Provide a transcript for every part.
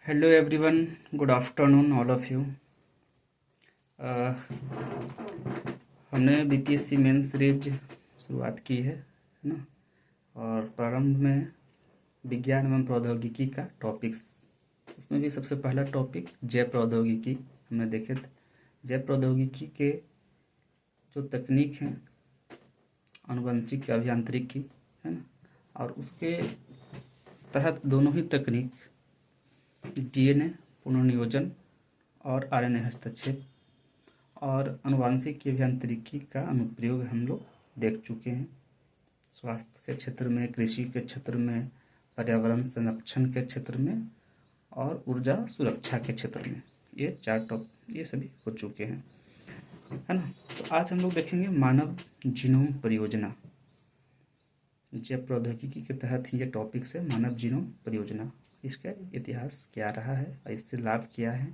Hello everyone, good afternoon all of you. हमने BPSC mains series शुरुआत की है ना। और प्रारंभ में विज्ञान एवं प्रौद्योगिकी का टॉपिक्स, उसमें भी सबसे पहला टॉपिक जैव प्रौद्योगिकी हमने देखे थे। जैव प्रौद्योगिकी के जो तकनीक हैं, आनुवंशिक अभियांत्रिकी है ना, और उसके तहत दोनों ही तकनीक डीएनए पुनर्नियोजन और आरएनए हस्तक्षेप और आनुवांशिक अभियांत्रिकी का अनुप्रयोग हम लोग देख चुके हैं। स्वास्थ्य के क्षेत्र में, कृषि के क्षेत्र में, पर्यावरण संरक्षण के क्षेत्र में और ऊर्जा सुरक्षा के क्षेत्र में ये सभी हो चुके हैं, है ना। तो आज हम लोग देखेंगे मानव जीनोम परियोजना। जैव प्रौद्योगिकी के तहत ये टॉपिक्स है मानव जीनोम परियोजना। इसका इतिहास क्या रहा है, इससे लाभ क्या है,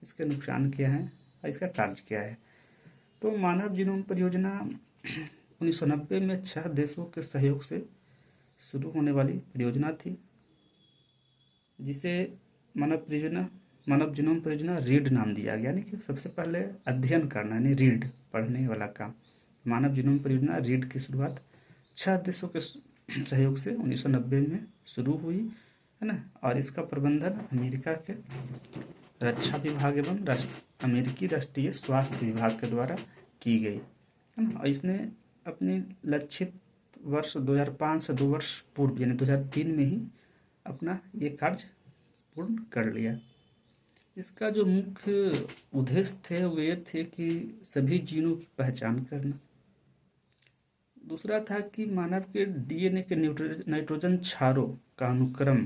इसके नुकसान क्या है और इसका कार्य क्या है। तो मानव जीनोम परियोजना 1990 में 6 देशों के सहयोग से शुरू होने वाली परियोजना थी, जिसे मानव जीनोम परियोजना रीड नाम दिया गया। यानी कि सबसे पहले अध्ययन करना, यानी रीड, पढ़ने वाला काम। मानव जीनोम परियोजना रीड की शुरुआत 6 देशों के सहयोग से 1990 में शुरू हुई, है ना। और इसका प्रबंधन अमेरिका के रक्षा विभाग एवं अमेरिकी राष्ट्रीय स्वास्थ्य विभाग के द्वारा की गई, है ना। और इसने अपने लक्षित वर्ष 2005 से 2 वर्ष पूर्व यानी 2003 में ही अपना ये कार्य पूर्ण कर लिया। इसका जो मुख्य उद्देश्य थे वो ये थे कि सभी जीनों की पहचान करना। दूसरा था कि मानव के डीएनए के नाइट्रोजन क्षारों का अनुक्रम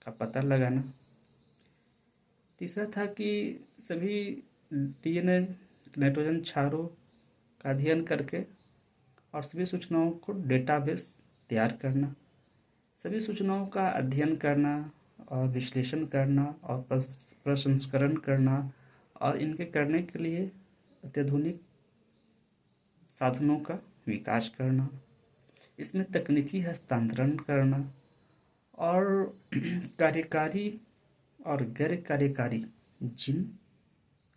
का पता लगाना। तीसरा था कि सभी डीएनए नाइट्रोजन क्षारों का अध्ययन करके और सभी सूचनाओं को डेटाबेस तैयार करना। सभी सूचनाओं का अध्ययन करना और विश्लेषण करना और प्रसंस्करण करना और इनके करने के लिए अत्याधुनिक साधनों का विकास करना, इसमें तकनीकी हस्तांतरण करना और कार्यकारी और गैर कार्यकारी जीन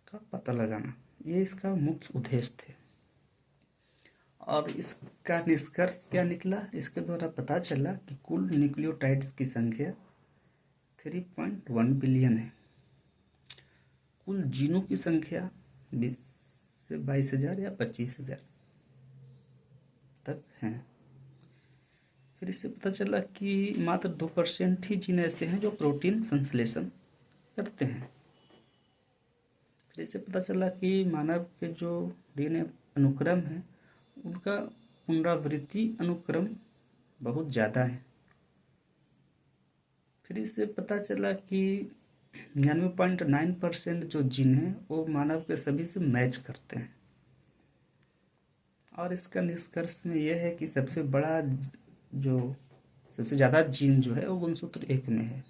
का पता लगाना, ये इसका मुख्य उद्देश्य थे। और इसका निष्कर्ष क्या निकला? इसके द्वारा पता चला कि कुल न्यूक्लियोटाइड्स की संख्या 3.1 बिलियन है। कुल जीनों की संख्या 20 से 22,000 या 25,000 तक है। फिर इससे पता चला कि मात्र 2% ही जीन ऐसे हैं जो प्रोटीन संश्लेषण करते हैं। फिर इससे पता चला कि मानव के जो डीएनए अनुक्रम है उनका पुनरावृत्ति अनुक्रम बहुत ज़्यादा है। फिर इससे पता चला कि 99.9% जो जीन है वो मानव के सभी से मैच करते हैं। और इसका निष्कर्ष में यह है कि सबसे ज़्यादा जीन जो है वो गुणसूत्र 1 में है।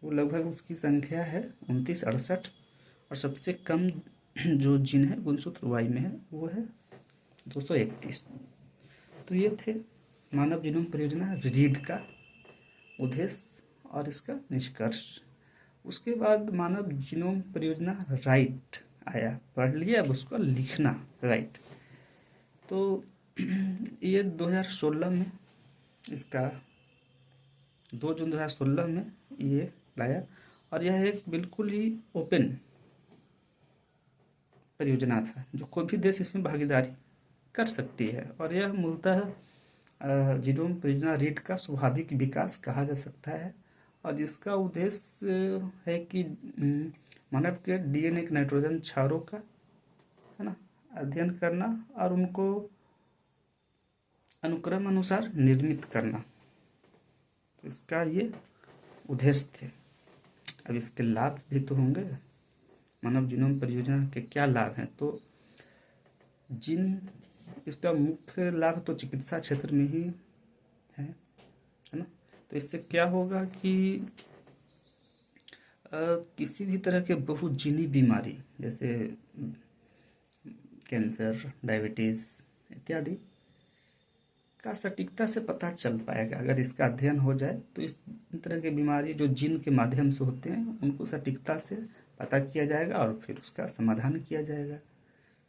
वो लगभग उसकी संख्या है 2968 और सबसे कम जो जीन है गुणसूत्र वाई में है वो है 231। तो ये थे मानव जीनोम परियोजना रीड का उद्देश्य और इसका निष्कर्ष। उसके बाद मानव जीनोम परियोजना राइट आया, पढ़ लिया, अब उसको लिखना, राइट। तो ये 2016 में, इसका 2 जून 2016 में ये लाया और यह एक बिल्कुल ही ओपन परियोजना था, जो कोई भी देश इसमें भागीदारी कर सकती है। और यह मूलतः जीनोम परियोजना रीड का स्वाभाविक विकास कहा जा सकता है और जिसका उद्देश्य है कि मानव के डीएनए के नाइट्रोजन क्षारों का, है ना, अध्ययन करना और उनको अनुक्रम अनुसार निर्मित करना। तो इसका ये उद्देश्य थे। अब इसके लाभ भी तो होंगे। मानव जीनोम परियोजना के क्या लाभ हैं? तो इसका मुख्य लाभ तो चिकित्सा क्षेत्र में ही है ना। तो इससे क्या होगा कि किसी भी तरह के बहुजीनी बीमारी जैसे कैंसर, डायबिटीज़ इत्यादि का सटीकता से पता चल पाएगा। अगर इसका अध्ययन हो जाए तो इस तरह की बीमारी जो जीन के माध्यम से होते हैं उनको सटीकता से पता किया जाएगा और फिर उसका समाधान किया जाएगा।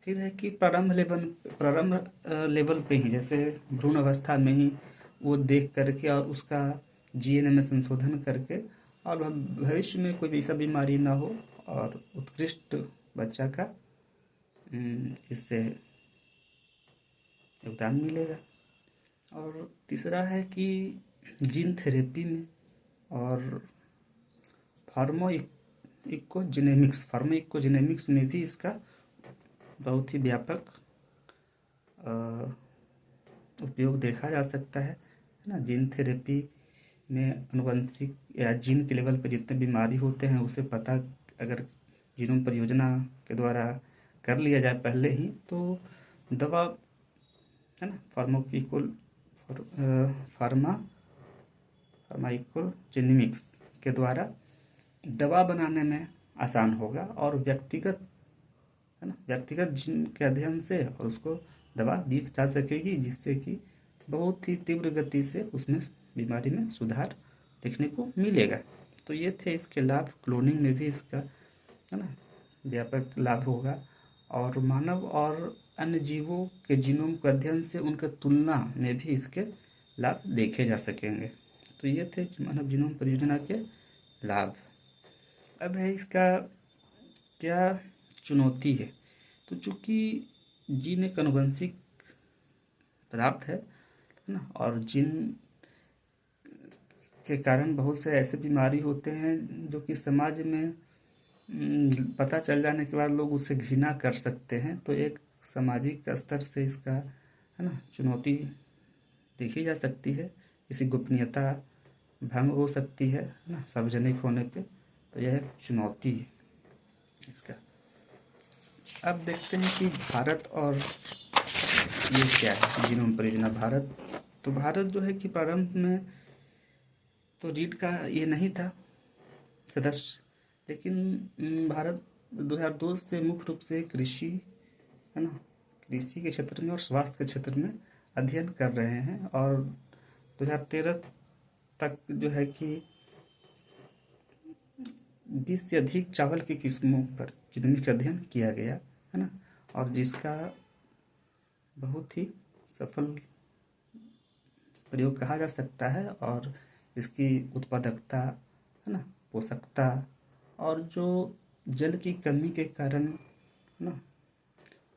फिर है कि प्रारंभ लेवल पे ही, जैसे भ्रूण अवस्था में ही वो देख करके और उसका जीएनए में संशोधन करके और भविष्य में कोई ऐसा बीमारी ना हो और उत्कृष्ट बच्चा का इससे योगदान मिलेगा। और तीसरा है कि जीन थेरेपी में और फार्माइकोजेनेमिक्स में भी इसका बहुत ही व्यापक उपयोग देखा जा सकता है ना। जीन थेरेपी में अनुवंशिक या जीन के लेवल पर जितने बीमारी होते हैं उसे पता अगर जीनोम परियोजना के द्वारा कर लिया जाए पहले ही, तो दवा है ना फार्माइकोजेनेमिक्स के द्वारा दवा बनाने में आसान होगा और व्यक्तिगत जीन के अध्ययन से और उसको दवा दी जा सकेगी, जिससे कि बहुत ही तीव्र गति से उसमें बीमारी में सुधार देखने को मिलेगा। तो ये थे इसके लाभ। क्लोनिंग में भी इसका है ना व्यापक लाभ होगा और मानव और अन्य जीवों के जीनोम के अध्ययन से उनका तुलना में भी इसके लाभ देखे जा सकेंगे। तो ये थे मानव जीनोम परियोजना के लाभ। अब है इसका क्या चुनौती है। तो चूँकि जीन एक आनुवंशिक पदार्थ है ना, और जीन के कारण बहुत से ऐसे बीमारी होते हैं जो कि समाज में पता चल जाने के बाद लोग उससे घृणा कर सकते हैं। तो एक सामाजिक स्तर से इसका है ना चुनौती देखी जा सकती है। इसी गोपनीयता भंग हो सकती है ना सार्वजनिक होने पे। तो यह एक चुनौती है इसका। अब देखते हैं कि भारत और ये क्या है जीनोम परियोजना। भारत जो है कि प्रारंभ में तो रीढ़ का ये नहीं था सदस्य, लेकिन भारत 2002 से मुख्य रूप से कृषि है ना कृषि के क्षेत्र में और स्वास्थ्य के क्षेत्र में अध्ययन कर रहे हैं। और 2013 तक जो है कि 20 से अधिक चावल की किस्मों पर जीनोमिक अध्ययन किया गया है ना, और जिसका बहुत ही सफल प्रयोग कहा जा सकता है। और इसकी उत्पादकता है ना पोषकता और जो जल की कमी के कारण ना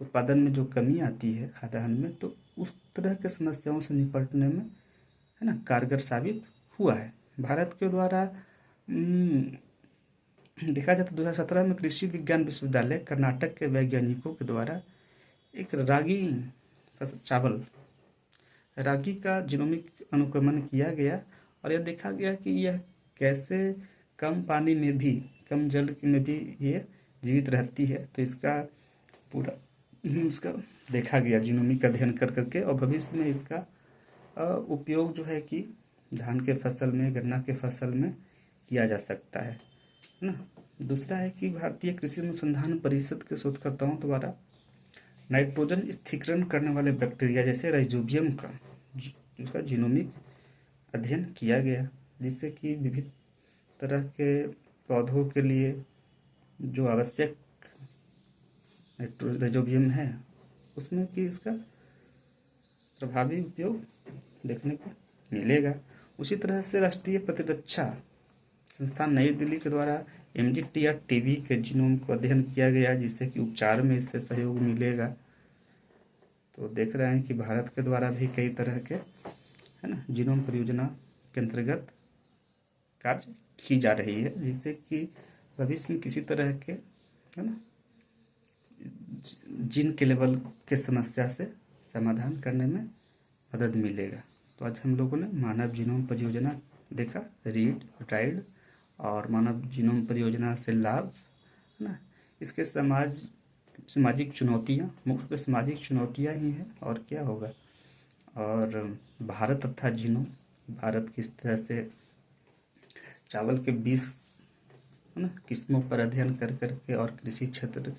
उत्पादन में जो कमी आती है खाद्यान्न में, तो उस तरह के समस्याओं से निपटने में है ना कारगर साबित हुआ है। भारत के द्वारा देखा जाए तो 2017 में कृषि विज्ञान विश्वविद्यालय कर्नाटक के वैज्ञानिकों के द्वारा एक रागी का जीनोमिक अनुक्रमण किया गया और यह देखा गया कि यह कैसे कम पानी में भी कम जल में भी ये जीवित रहती है। तो इसका पूरा उसका देखा गया जीनोमिक अध्ययन कर करके, और भविष्य में इसका उपयोग जो है कि धान के फसल में गन्ना के फसल में किया जा सकता है ना। दूसरा है कि भारतीय कृषि अनुसंधान परिषद के शोधकर्ताओं द्वारा नाइट्रोजन स्थिरीकरण करने वाले बैक्टीरिया जैसे राइजोबियम का उसका जीनोमिक अध्ययन किया गया, जिससे कि विभिन्न तरह के पौधों के लिए जो आवश्यक राइजोबियम है उसमें कि इसका प्रभावी उपयोग देखने को मिलेगा। उसी तरह से राष्ट्रीय प्रतिरक्षा संस्थान नई दिल्ली के द्वारा MDT टीबी के जीनोम को अध्ययन किया गया, जिससे कि उपचार में इससे सहयोग मिलेगा। तो देख रहे हैं कि भारत के द्वारा भी कई तरह के है ना जीनोम परियोजना के अंतर्गत कार्य की जा रही है, जिससे कि भविष्य में किसी तरह के है ना जीन के लेवल के समस्या से समाधान करने में मदद मिलेगा। तो आज हम लोगों ने मानव जीनोम परियोजना देखा, रीड राइड और मानव जीनोम परियोजना से लाभ है ना। इसके सामाजिक चुनौतियाँ, मुख्य सामाजिक चुनौतियाँ ही हैं और क्या होगा। और भारत तथा जीनोम, भारत किस तरह से चावल के 20 है ना किस्मों पर अध्ययन कर करके और कृषि क्षेत्र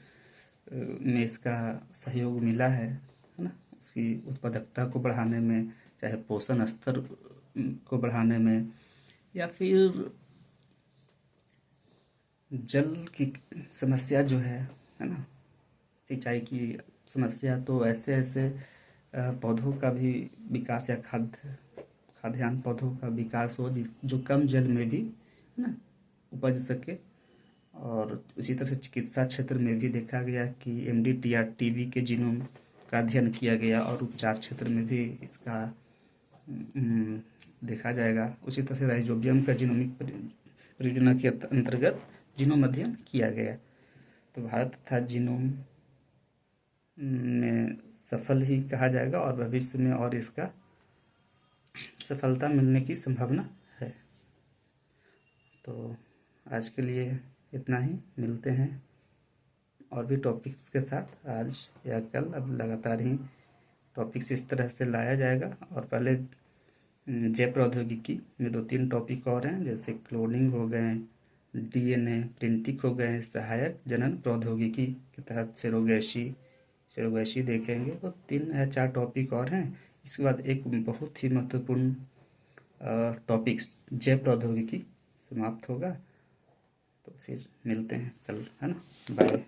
में इसका सहयोग मिला है ना, उसकी उत्पादकता को बढ़ाने में, चाहे पोषण स्तर को बढ़ाने में, या फिर जल की समस्या जो है ना, सिंचाई की समस्या, तो ऐसे ऐसे पौधों का भी विकास, या खाद्यान्न पौधों का विकास हो जो कम जल में भी है ना उपज सके। और उसी तरह से चिकित्सा क्षेत्र में भी देखा गया कि एमडीटीआर टीबी के जीनोम का अध्ययन किया गया, और उपचार क्षेत्र में भी इसका देखा जाएगा। उसी तरह से राइजोबियम का जीनोमिक परियोजना के अंतर्गत जीनोम अध्ययन किया गया। तो भारत तथा जीनोम में सफल ही कहा जाएगा, और भविष्य में और इसका सफलता मिलने की संभावना है। तो आज के लिए इतना ही, मिलते हैं और भी टॉपिक्स के साथ आज या कल। अब लगातार ही टॉपिक्स इस तरह से लाया जाएगा। और पहले जैव प्रौद्योगिकी में 2-3 टॉपिक और हैं, जैसे क्लोनिंग हो गए, डीएनए प्रिंटिंग हो गए, सहायक जनन प्रौद्योगिकी के तहत सेरोगेसी देखेंगे। तो 3 या 4 टॉपिक और हैं। इसके बाद एक बहुत ही महत्वपूर्ण टॉपिक्स जैव प्रौद्योगिकी समाप्त होगा। तो फिर मिलते हैं कल, है ना। बाय।